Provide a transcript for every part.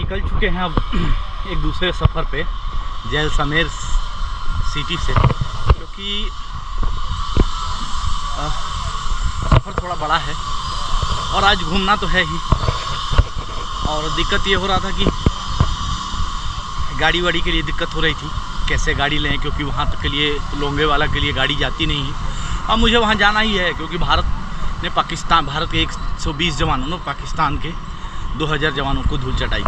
निकल चुके हैं अब एक दूसरे सफ़र पे जैसलमेर सिटी से, क्योंकि सफ़र थोड़ा बड़ा है और आज घूमना तो है ही। और दिक्कत ये हो रहा था कि गाड़ी वाड़ी के लिए दिक्कत हो रही थी, कैसे गाड़ी लें, क्योंकि वहाँ तक के लिए लोंगेवाला के लिए गाड़ी जाती नहीं है। अब मुझे वहाँ जाना ही है, क्योंकि भारत के 120 जवानों ने पाकिस्तान के 2000 जवानों को धूल चटाई थी।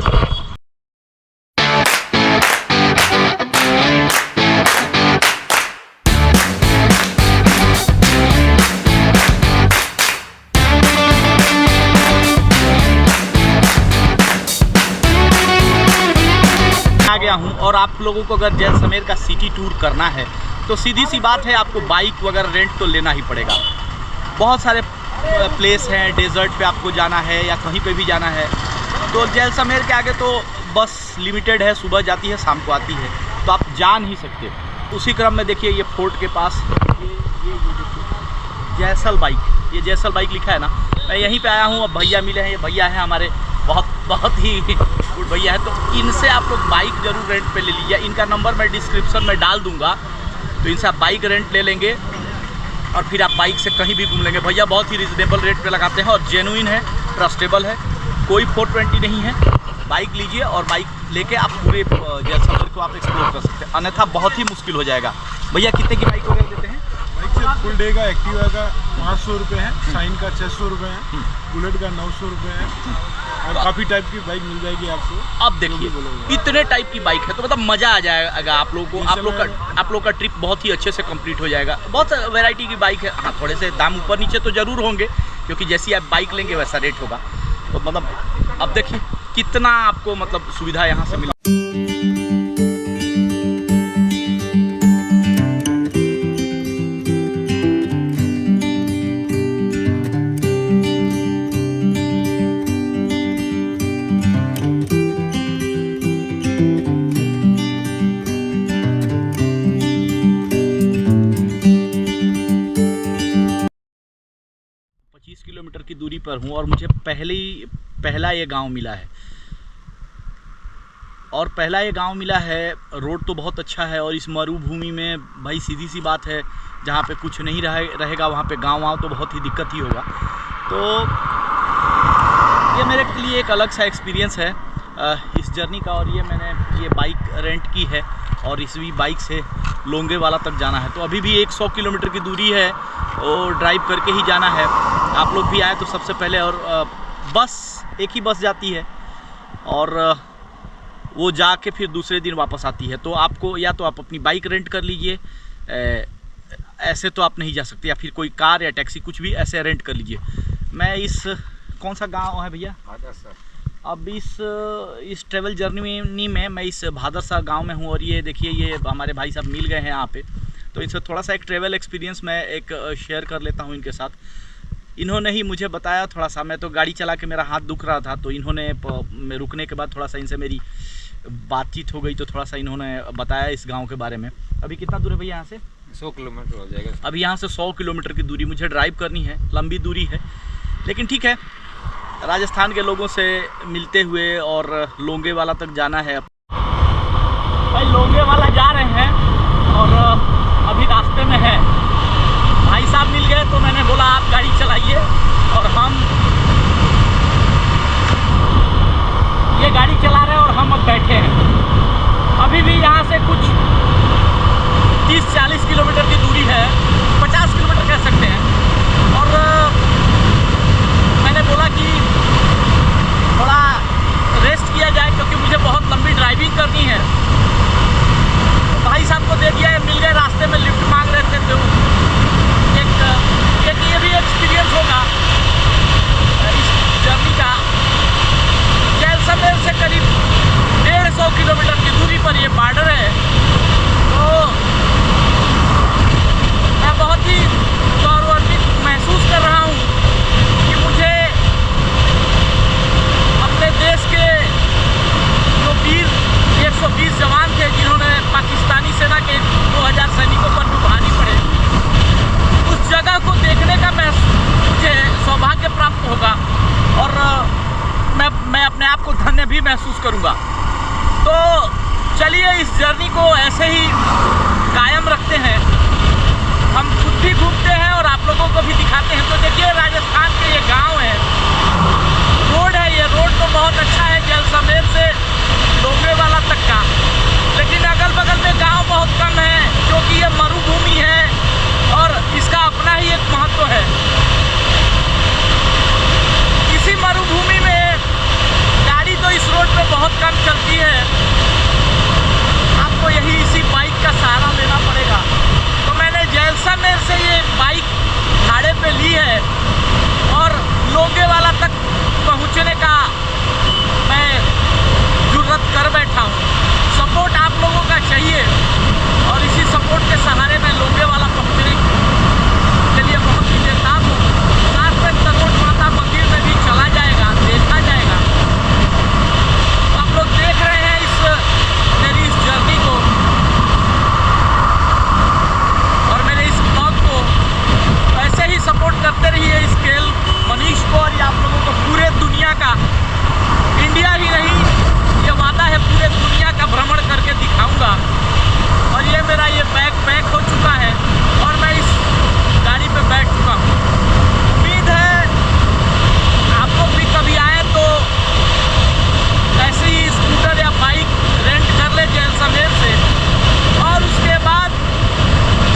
आ गया हूँ और आप लोगों को अगर जैसलमेर का सिटी टूर करना है तो सीधी सी बात है, आपको बाइक वगैरह रेंट तो लेना ही पड़ेगा। बहुत सारे प्लेस हैं, डेजर्ट पे आपको जाना है या कहीं पे भी जाना है तो जैसलमेर के आगे तो बस लिमिटेड है, सुबह जाती है शाम को आती है, तो आप जा नहीं सकते। उसी क्रम में देखिए ये फोर्ट के पास ये देखिए जैसल बाइक लिखा है ना, मैं यहीं पे आया हूँ। अब भैया मिले हैं, ये भैया हैं हमारे बहुत ही गुड भैया है, तो इनसे आप लोग बाइक ज़रूर रेंट पे ले लीजिए। इनका नंबर मैं डिस्क्रिप्शन में डाल दूँगा, तो इनसे आप बाइक रेंट ले लेंगे और फिर आप बाइक से कहीं भी घूम लेंगे। भैया बहुत ही रिजनेबल रेट पे लगाते हैं और जेन्युइन है, ट्रस्टेबल है, कोई 420 नहीं है। बाइक लीजिए और बाइक लेके आप पूरे जैसलमेर को आप एक्सप्लोर कर सकते हैं, अन्यथा बहुत ही मुश्किल हो जाएगा। भैया कितने की बाइक वगैरह देते हैं? बाइक से फुल डे का एक्टिवा का 500 रुपये है, शाइन का 600 रुपये है, बुलेट का 900 रुपये है और काफ़ी टाइप की बाइक मिल जाएगी आपको। अब देखिए इतने टाइप की बाइक है तो मतलब मज़ा आ जाएगा आप लोगों को। आप लोग का ट्रिप बहुत ही अच्छे से कंप्लीट हो जाएगा। बहुत वैरायटी की बाइक है। हाँ, थोड़े से दाम ऊपर नीचे तो ज़रूर होंगे, क्योंकि जैसी आप बाइक लेंगे वैसा रेट होगा। तो मतलब अब देखिए कितना आपको मतलब सुविधा यहाँ से मिला। किलोमीटर की दूरी पर हूँ और मुझे पहला ये गांव मिला है। और पहला ये गांव मिला है, रोड तो बहुत अच्छा है और इस मरुभूमि में भाई सीधी सी बात है, जहाँ पे कुछ नहीं रहेगा वहाँ पे गांव आओ तो बहुत ही दिक्कत ही होगा। तो ये मेरे लिए एक अलग सा एक्सपीरियंस है इस जर्नी का। और ये मैंने ये बाइक रेंट की है और इसी बाइक से लोंगेवाला तक जाना है। तो अभी भी 100 किलोमीटर की दूरी है और ड्राइव करके ही जाना है। आप लोग भी आए तो सबसे पहले, और बस एक ही बस जाती है और वो जाके फिर दूसरे दिन वापस आती है। तो आपको या तो आप अपनी बाइक रेंट कर लीजिए, ऐसे तो आप नहीं जा सकते, या फिर कोई कार या टैक्सी कुछ भी ऐसे रेंट कर लीजिए। मैं कौन सा गांव है भैया? अब इस ट्रैवल जर्नी में मैं इस भादरसा गांव में हूं और ये देखिए ये हमारे भाई साहब मिल गए हैं यहाँ पे, तो इनसे थोड़ा सा एक ट्रैवल एक्सपीरियंस मैं एक शेयर कर लेता हूं इनके साथ। इन्होंने ही मुझे बताया थोड़ा सा, मैं तो गाड़ी चला के मेरा हाथ दुख रहा था, तो इन्होंने रुकने के बाद थोड़ा सा इनसे मेरी बातचीत हो गई, तो थोड़ा सा इन्होंने बताया इस गाँव के बारे में। अभी कितना दूर है भैया यहाँ से? 100 किलोमीटर हो जाएगा। अभी यहाँ से 100 किलोमीटर की दूरी मुझे ड्राइव करनी है, लंबी दूरी है, लेकिन ठीक है, राजस्थान के लोगों से मिलते हुए और लोंगेवाला तक जाना है। भाई लोंगेवाला जा रहे हैं और अभी रास्ते में है, भाई साहब मिल गए तो मैंने बोला आप गाड़ी चलाइए और हम ये गाड़ी चला रहे हैं और हम अब बैठे हैं। अभी भी यहाँ से कुछ 30-40 किलोमीटर की दूरी है, 50 किलोमीटर कह सकते हैं। और मैंने बोला कि थोड़ा रेस्ट किया जाए, क्योंकि मुझे बहुत लंबी ड्राइविंग करनी है। भाई साहब को दे दिया, मिल गए, रास्ते में लिफ्ट मांग रहे थे, तो एक ये भी एक्सपीरियंस होगा इस जर्नी का। जैसलमेर से करीब 150 किलोमीटर की दूरी पर ये बॉर्डर है, तो मैं बहुत ही गौरवान्वित महसूस कर रहा हूँ कि मुझे अपने देश के जो वीर 120 जवान थे, जिन्होंने पाकिस्तानी सेना के 2000 सैनिकों पर भारी पड़े, उस जगह को देखने का मुझे सौभाग्य प्राप्त होगा और मैं अपने आप को धन्य भी महसूस करूंगा। दिखाऊंगा। तो चलिए इस जर्नी को ऐसे ही कायम रखते हैं, हम खुद भी घूमते हैं और आप लोगों को भी दिखाते हैं। तो देखिए राजस्थान के ये गांव है, रोड है, ये रोड तो बहुत अच्छा है जैसलमेर से लोंगेवाला तक का, लेकिन अगल बगल में गांव बहुत कम है क्योंकि ये मरुभूमि है और इसका अपना ही एक महत्व है। इसी मरुभूमि में गाड़ी तो इस रोड पे बहुत कम चलती है, आपको यही इसी बाइक का सहारा लेना पड़ेगा। तो मैंने जैसलमेर से ये बाइक भाड़े पे ली है और लोंगेवाला तक पहुंचने का मैं जुर्रत कर बैठा हूँ। सपोर्ट आप लोगों का चाहिए और इसी सपोर्ट के सहारे मैं लोंगेवाला पहुंचने के लिए बहुत ही बेताब हूँ। साथ में तनोट माता मंदिर में भी चला जाएगा, देखा जाएगा। तो आप लोग देख रहे हैं मेरी इस जर्नी को और मेरे इस ब्लॉग को, ऐसे ही सपोर्ट करते रहिए स्केल मनीष को और ये आप लोगों को पूरे दुनिया का, इंडिया ही नहीं, ये वादा है पूरे दुनिया का भ्रमण करके दिखाऊंगा। और ये मेरा ये बैग पैक हो चुका है और मैं इस गाड़ी पे बैठ चुका हूँ। उम्मीद है आप लोग भी कभी आए तो ऐसे ही स्कूटर या बाइक रेंट कर ले जैसलमेर से और उसके बाद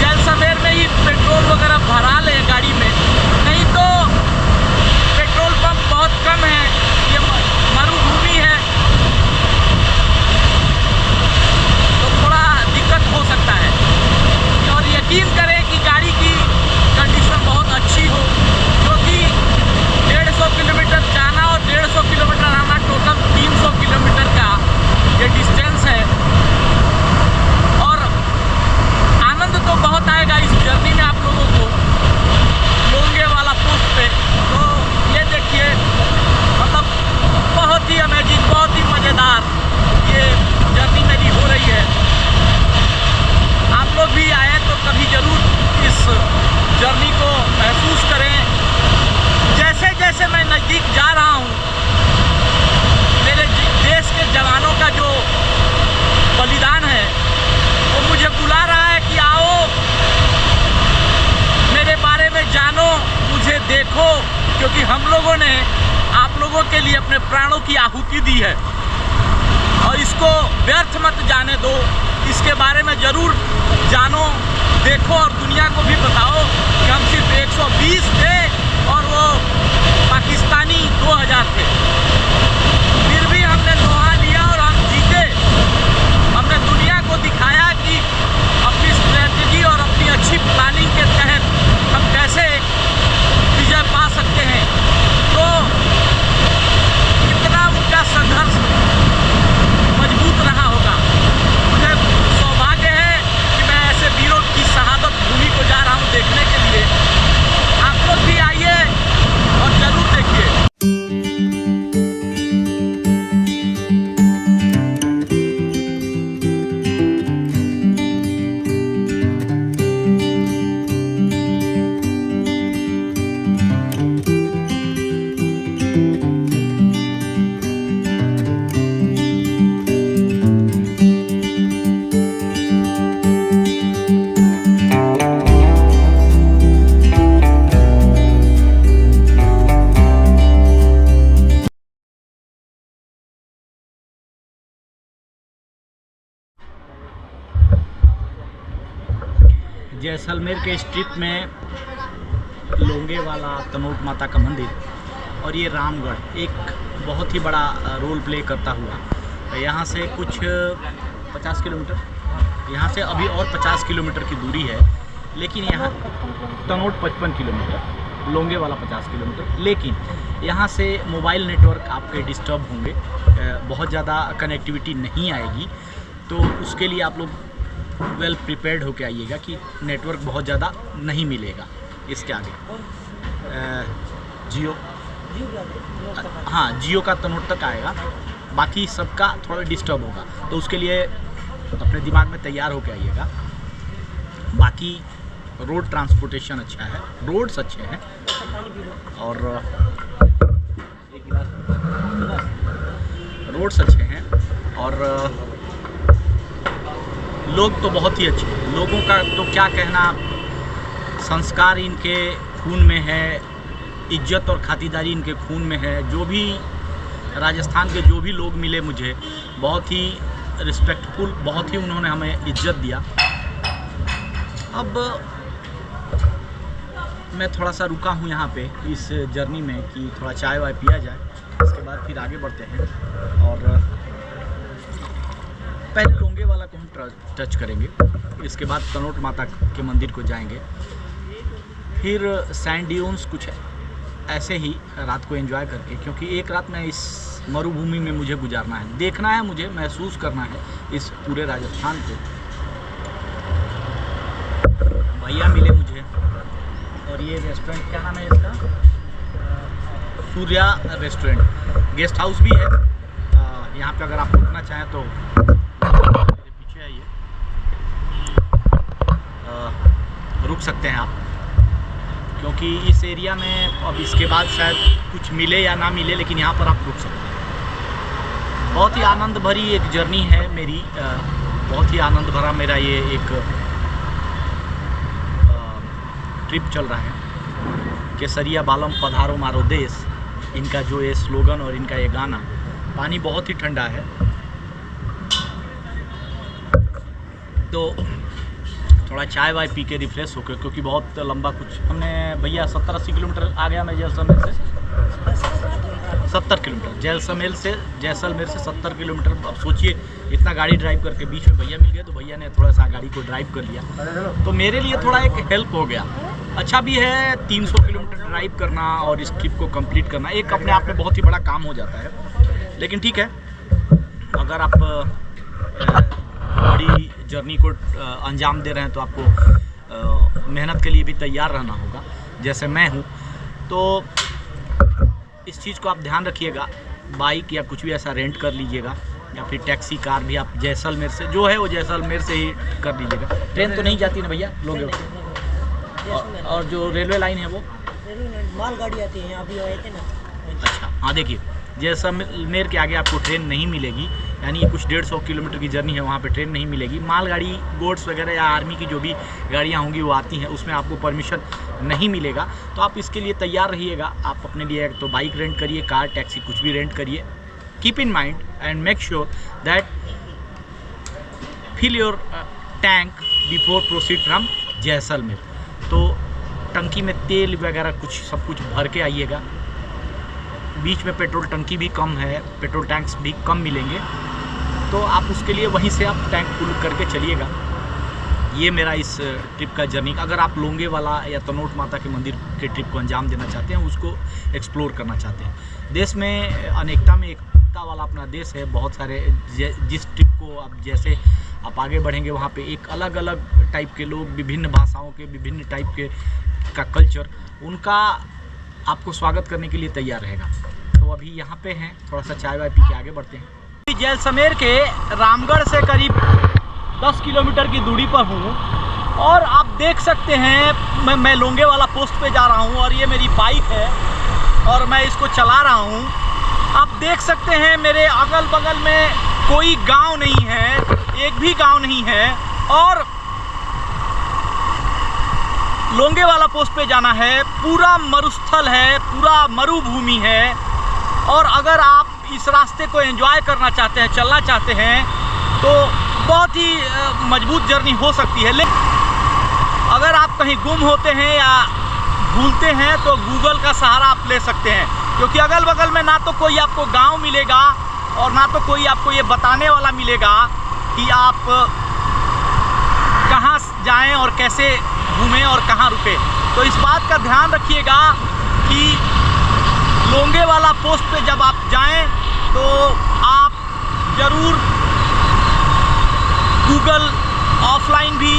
जैसलमेर में ही पेट्रोल वगैरह भरा ले गाड़ी में। नहीं तो पेट्रोल पंप बहुत कम है, ये मरुभूमि है तो थोड़ा दिक्कत हो सकता है। और यकीन करें कि गाड़ी की कंडीशन बहुत अच्छी हो, क्योंकि 150 किलोमीटर जाना और 150 किलोमीटर आना, टोटल 300 किलोमीटर का ये डिस्टेंस है। और आनंद तो बहुत आएगा इस जर्नी में आप लोगों को लोंगेवाला पोस्ट पे। तो ये देखिए, मतलब बहुत ही अमेजिंग, बहुत ही मज़ेदार ये जर्नी मेरी हो रही है। आप लोग भी आए तो कभी ज़रूर इस जर्नी को महसूस करें। जैसे जैसे मैं नज़दीक जा रहा हूँ, मेरे देश के जवानों का जो बलिदान है वो मुझे बुला रहा है कि आओ मेरे बारे में जानो, मुझे देखो, क्योंकि हम लोगों ने आप लोगों के लिए अपने प्राणों की आहुति दी है और इसको व्यर्थ मत जाने दो। इसके बारे में ज़रूर जानो, देखो और दुनिया को भी बताओ कि हम सिर्फ 120 थे और वो पाकिस्तानी 2000 थे, फिर भी हमने लोहा लिया और हम जीते। हमने दुनिया को दिखाया कि अपनी स्ट्रेटजी और अपनी अच्छी प्लानिंग के तहत हम कैसे विजय पा सकते हैं। तो कितना उनका संघर्ष मजबूत रहा होगा। मुझे सौभाग्य है कि मैं ऐसे वीरों की शहादत भूमि को जा रहा हूँ देखने के लिए। आप लोग भी आइए और ज़रूर देखिए। जैसलमेर के स्ट्रिप में लोंगेवाला तनोट माता का मंदिर और ये रामगढ़ एक बहुत ही बड़ा रोल प्ले करता हुआ यहाँ से कुछ 50 किलोमीटर, यहाँ से अभी और 50 किलोमीटर की दूरी है, लेकिन यहाँ तनोट 55 किलोमीटर, लोंगेवाला 50 किलोमीटर। लेकिन यहाँ से मोबाइल नेटवर्क आपके डिस्टर्ब होंगे, बहुत ज़्यादा कनेक्टिविटी नहीं आएगी। तो उसके लिए आप लोग वेल प्रिपेयर्ड होके आइएगा कि नेटवर्क बहुत ज़्यादा नहीं मिलेगा। इसके आगे जियो, हाँ जियो का तनोट तक आएगा, बाकी सबका थोड़ा डिस्टर्ब होगा। तो उसके लिए अपने दिमाग में तैयार होके आइएगा। बाकी रोड ट्रांसपोर्टेशन अच्छा है, रोड्स अच्छे हैं और रोड्स अच्छे हैं। और लोग तो बहुत ही अच्छे हैं। लोगों का तो क्या कहना, संस्कार इनके खून में है, इज्जत और खातिरदारी इनके खून में है। जो भी राजस्थान के जो भी लोग मिले मुझे, बहुत ही रिस्पेक्टफुल, बहुत ही उन्होंने हमें इज्जत दिया। अब मैं थोड़ा सा रुका हूँ यहाँ पे इस जर्नी में कि थोड़ा चाय वाय पिया जाए, इसके बाद फिर आगे बढ़ते हैं। और पहले लोंगे वाला को हम टच करेंगे, इसके बाद तनोट माता के मंदिर को जाएंगे, फिर सैंड ड्यून्स कुछ ऐसे ही रात को एंजॉय करके, क्योंकि एक रात में इस मरुभूमि में मुझे गुजारना है, देखना है, मुझे महसूस करना है इस पूरे राजस्थान को। भैया मिले मुझे, और ये रेस्टोरेंट क्या नाम है इसका, सूर्या रेस्टोरेंट, गेस्ट हाउस भी है यहाँ पे। अगर आप रुकना चाहें तो मेरे पीछे आइए, रुक सकते हैं आप, क्योंकि इस एरिया में अब इसके बाद शायद कुछ मिले या ना मिले, लेकिन यहाँ पर आप रुक सकते हैं। बहुत ही आनंद भरी एक जर्नी है मेरी, बहुत ही आनंद भरा मेरा ये एक ट्रिप चल रहा है। केसरिया बालम पधारो मारो देश, इनका जो ये स्लोगन और इनका ये गाना। पानी बहुत ही ठंडा है, तो थोड़ा चाय वाय पी के रिफ्रेश होकर, क्योंकि बहुत लंबा कुछ हमने, भैया 70-80 किलोमीटर आ गया मैं जैसलमेर से, 70 किलोमीटर जैसलमेर से 70 किलोमीटर। अब सोचिए इतना गाड़ी ड्राइव करके, बीच में भैया मिल गए तो भैया ने थोड़ा सा गाड़ी को ड्राइव कर लिया, तो मेरे लिए थोड़ा एक हेल्प हो गया। अच्छा भी है 300 किलोमीटर ड्राइव करना और इस ट्रिप को कंप्लीट करना, एक अपने आप में बहुत ही बड़ा काम हो जाता है। लेकिन ठीक है, अगर आप बड़ी जर्नी को अंजाम दे रहे हैं तो आपको मेहनत के लिए भी तैयार रहना होगा, जैसे मैं हूँ। तो इस चीज़ को आप ध्यान रखिएगा, बाइक या कुछ भी ऐसा रेंट कर लीजिएगा, या फिर टैक्सी कार भी आप जैसलमेर से जो है वो जैसलमेर से ही कर लीजिएगा। ट्रेन तो नहीं जाती ना भैया लोग, और जो रेलवे लाइन है वो मालगाड़ी आती है, अभी आए थे ना। अच्छा हाँ, देखिए जैसलमेर के आगे आपको ट्रेन नहीं मिलेगी, यानी कुछ 150 किलोमीटर की जर्नी है, वहाँ पे ट्रेन नहीं मिलेगी। मालगाड़ी, गोड्स वगैरह या आर्मी की जो भी गाड़ियाँ होंगी वो आती हैं, उसमें आपको परमिशन नहीं मिलेगा। तो आप इसके लिए तैयार रहिएगा। आप अपने लिए तो बाइक रेंट करिए, कार, टैक्सी कुछ भी रेंट करिए। Keep in mind and make sure that fill your tank before proceed from Jaisalmer. तो टंकी में तेल वगैरह कुछ सब कुछ भर के आइएगा। बीच में पेट्रोल टंकी भी कम है, पेट्रोल टैंक्स भी कम मिलेंगे, तो आप उसके लिए वहीं से आप टैंक फुल करके चलिएगा। ये मेरा इस ट्रिप का जर्नी। अगर आप लोंगे वाला या तनोट माता के मंदिर के ट्रिप को अंजाम देना चाहते हैं, उसको एक्सप्लोर करना चाहते हैं, देश में अनेकता में एकता वाला अपना देश है। बहुत सारे जिस ट्रिप को आप जैसे आप आगे बढ़ेंगे, वहाँ पे एक अलग अलग टाइप के लोग, विभिन्न भाषाओं के, विभिन्न टाइप के का कल्चर, उनका आपको स्वागत करने के लिए तैयार रहेगा। तो अभी यहाँ पे हैं, थोड़ा सा चाय वाय पी के आगे बढ़ते हैं। जैसलमेर के रामगढ़ से करीब 10 किलोमीटर की दूरी पर हूँ, और आप देख सकते हैं मैं लोंगे वाला पोस्ट पे जा रहा हूँ, और ये मेरी बाइक है और मैं इसको चला रहा हूँ। आप देख सकते हैं मेरे अगल बगल में कोई गांव नहीं है, एक भी गांव नहीं है, और लोंगे वाला पोस्ट पे जाना है। पूरा मरुस्थल है, पूरा मरुभूमि है, और अगर आप इस रास्ते को एंजॉय करना चाहते हैं, चलना चाहते हैं, तो बहुत ही मजबूत जर्नी हो सकती है। लेकिन अगर आप कहीं गुम होते हैं या भूलते हैं तो गूगल का सहारा आप ले सकते हैं, क्योंकि अगल बगल में ना तो कोई आपको गांव मिलेगा और ना तो कोई आपको ये बताने वाला मिलेगा कि आप कहाँ जाएं और कैसे घूमें और कहाँ रुके। तो इस बात का ध्यान रखिएगा कि लोंगे वाला पोस्ट पे जब आप जाएं तो आप ज़रूर गूगल ऑफलाइन भी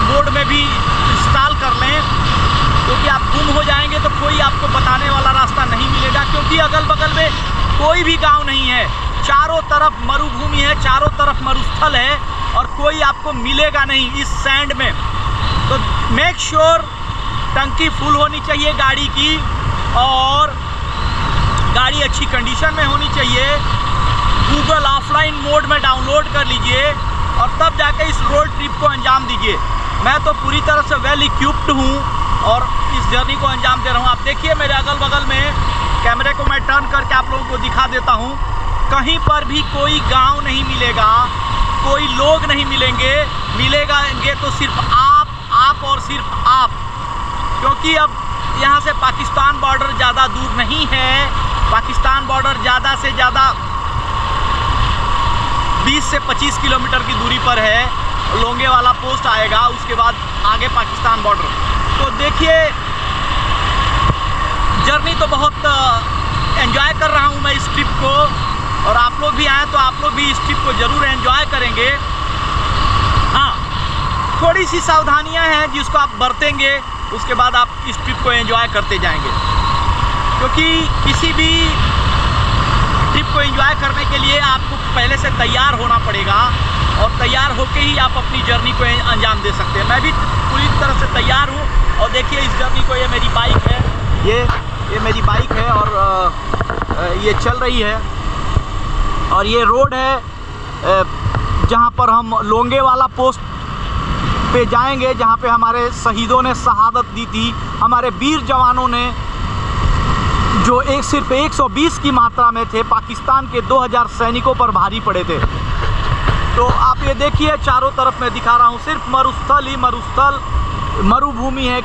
बोर्ड में भी इंस्टॉल कर लें, क्योंकि आप गुम हो जाएंगे तो कोई आपको बताने वाला रास्ता नहीं मिलेगा, क्योंकि अगल बगल में कोई भी गांव नहीं है, चारों तरफ मरुभूमि है, चारों तरफ मरुस्थल है, और कोई आपको मिलेगा नहीं इस सैंड में। तो मेक श्योर टंकी फुल होनी चाहिए गाड़ी की, और गाड़ी अच्छी कंडीशन में होनी चाहिए, गूगल ऑफलाइन मोड में डाउनलोड कर लीजिए और तब जाके इस रोड ट्रिप को अंजाम दीजिए। मैं तो पूरी तरह से वेल इक्विप्ड हूँ और इस जर्नी को अंजाम दे रहा हूँ। आप देखिए मेरे अगल बगल में, कैमरे को मैं टर्न करके आप लोगों को दिखा देता हूँ, कहीं पर भी कोई गांव नहीं मिलेगा, कोई लोग नहीं मिलेंगे तो सिर्फ आप और सिर्फ आप, क्योंकि अब यहाँ से पाकिस्तान बॉर्डर ज़्यादा दूर नहीं है। पाकिस्तान बॉर्डर ज़्यादा से ज़्यादा 20 से 25 किलोमीटर की दूरी पर है। लोंगे वाला पोस्ट आएगा, उसके बाद आगे पाकिस्तान बॉर्डर। तो देखिए जर्नी तो बहुत एंजॉय कर रहा हूँ मैं इस ट्रिप को, और आप लोग भी आए तो आप लोग भी इस ट्रिप को ज़रूर एंजॉय करेंगे। हाँ, थोड़ी सी सावधानियां हैं जिसको आप बरतेंगे, उसके बाद आप इस ट्रिप को एंजॉय करते जाएंगे, क्योंकि किसी भी ट्रिप को एंजॉय करने के लिए आपको पहले से तैयार होना पड़ेगा, और तैयार होके ही आप अपनी जर्नी को अंजाम दे सकते हैं। मैं भी पूरी तरह से तैयार हूँ, और देखिए इस जर्नी को, ये मेरी बाइक है, ये मेरी बाइक है और ये चल रही है। और ये रोड है जहाँ पर हम लोंगे वाला पोस्ट पे जाएंगे, जहाँ पे हमारे शहीदों ने शहादत दी थी, हमारे वीर जवानों ने, जो सिर्फ 120 की मात्रा में थे, पाकिस्तान के 2000 सैनिकों पर भारी पड़े थे। तो आप ये देखिए चारों तरफ मैं दिखा रहा हूँ, सिर्फ मरुस्थल ही मरुस्थल, मरुभूमि है।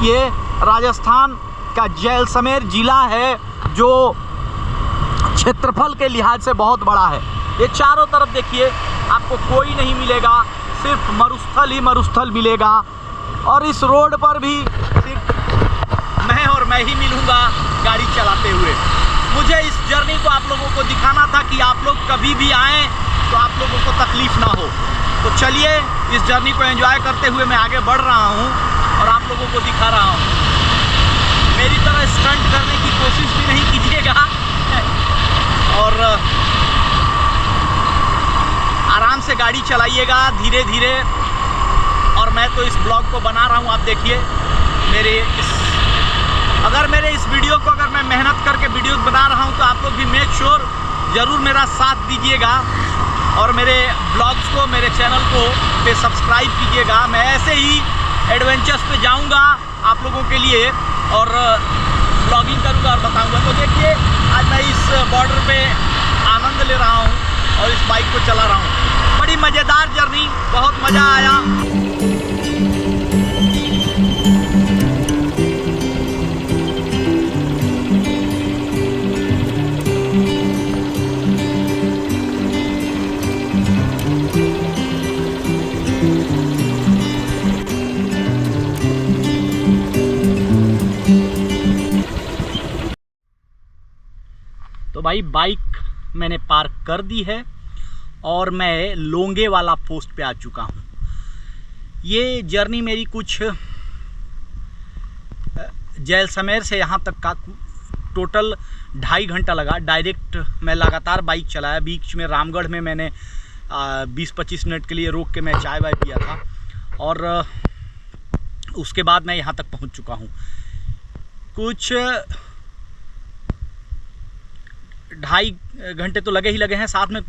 ये राजस्थान का जैसलमेर ज़िला है, जो क्षेत्रफल के लिहाज से बहुत बड़ा है। ये चारों तरफ देखिए आपको कोई नहीं मिलेगा, सिर्फ मरुस्थल ही मरुस्थल मिलेगा। और इस रोड पर भी सिर्फ मैं ही मिलूँगा गाड़ी चलाते हुए। मुझे इस जर्नी को आप लोगों को दिखाना था कि आप लोग कभी भी आएँ तो आप लोगों को तकलीफ़ ना हो। तो चलिए इस जर्नी को एंजॉय करते हुए मैं आगे बढ़ रहा हूँ और आप लोगों को दिखा रहा हूँ। मेरी तरह स्टंट करने की कोशिश भी नहीं कीजिएगा, और आराम से गाड़ी चलाइएगा धीरे धीरे। और मैं तो इस ब्लॉग को बना रहा हूँ, आप देखिए अगर मेरे इस वीडियो को मैं मेहनत करके वीडियो बना रहा हूँ, तो आप लोग भी मेक श्योर ज़रूर मेरा साथ दीजिएगा और मेरे ब्लॉग्स को, मेरे चैनल को पे सब्सक्राइब कीजिएगा। मैं ऐसे ही एडवेंचर्स पे जाऊँगा आप लोगों के लिए और ब्लॉगिंग करूँगा और बताऊँगा। तो देखिए आज मैं इस बॉर्डर पे आनंद ले रहा हूँ और इस बाइक को चला रहा हूँ। बड़ी मज़ेदार जर्नी, बहुत मज़ा आया। तो भाई बाइक मैंने पार्क कर दी है और मैं लोंगे वाला पोस्ट पे आ चुका हूँ। ये जर्नी मेरी कुछ जैसलमेर से यहाँ तक का टोटल 2.5 घंटा लगा। डायरेक्ट मैं लगातार बाइक चलाया, बीच में रामगढ़ में मैंने 20-25 मिनट के लिए रोक के मैं चाय वाय पिया था, और उसके बाद मैं यहाँ तक पहुँच चुका हूँ। कुछ 2.5 घंटे तो लगे ही लगे हैं, साथ में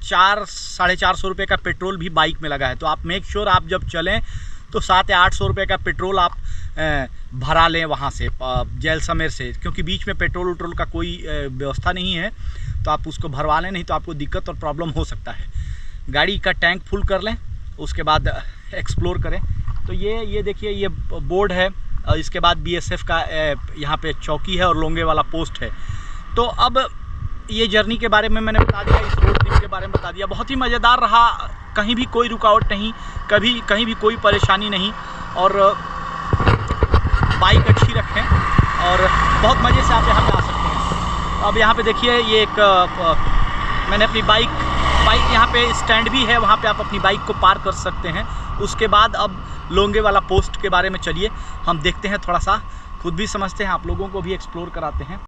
400-450 रुपये का पेट्रोल भी बाइक में लगा है। तो आप मेक श्योर आप जब चलें तो 700 या 800 रुपये का पेट्रोल आप भरा लें वहाँ से, जैसलमेर से, क्योंकि बीच में पेट्रोल वट्रोल का कोई व्यवस्था नहीं है। तो आप उसको भरवा लें, नहीं तो आपको दिक्कत और प्रॉब्लम हो सकता है। गाड़ी का टैंक फुल कर लें, उसके बाद एक्सप्लोर करें। तो ये देखिए ये बोर्ड है, और इसके बाद BSF का यहाँ पे चौकी है और लोंगे वाला पोस्ट है। तो अब ये जर्नी के बारे में मैंने बता दिया, इस रोड ट्रिप के बारे में बता दिया। बहुत ही मज़ेदार रहा, कहीं भी कोई रुकावट नहीं, कहीं भी कोई परेशानी नहीं, और बाइक अच्छी रखें और बहुत मज़े से आप यहाँ पे आ सकते हैं। अब यहाँ पे देखिए ये एक मैंने अपनी बाइक यहाँ पे स्टैंड भी है, वहाँ पे आप अपनी बाइक को पार्क कर सकते हैं। उसके बाद अब लोंगे वाला पोस्ट के बारे में चलिए हम देखते हैं, थोड़ा सा खुद भी समझते हैं, आप लोगों को भी एक्सप्लोर कराते हैं।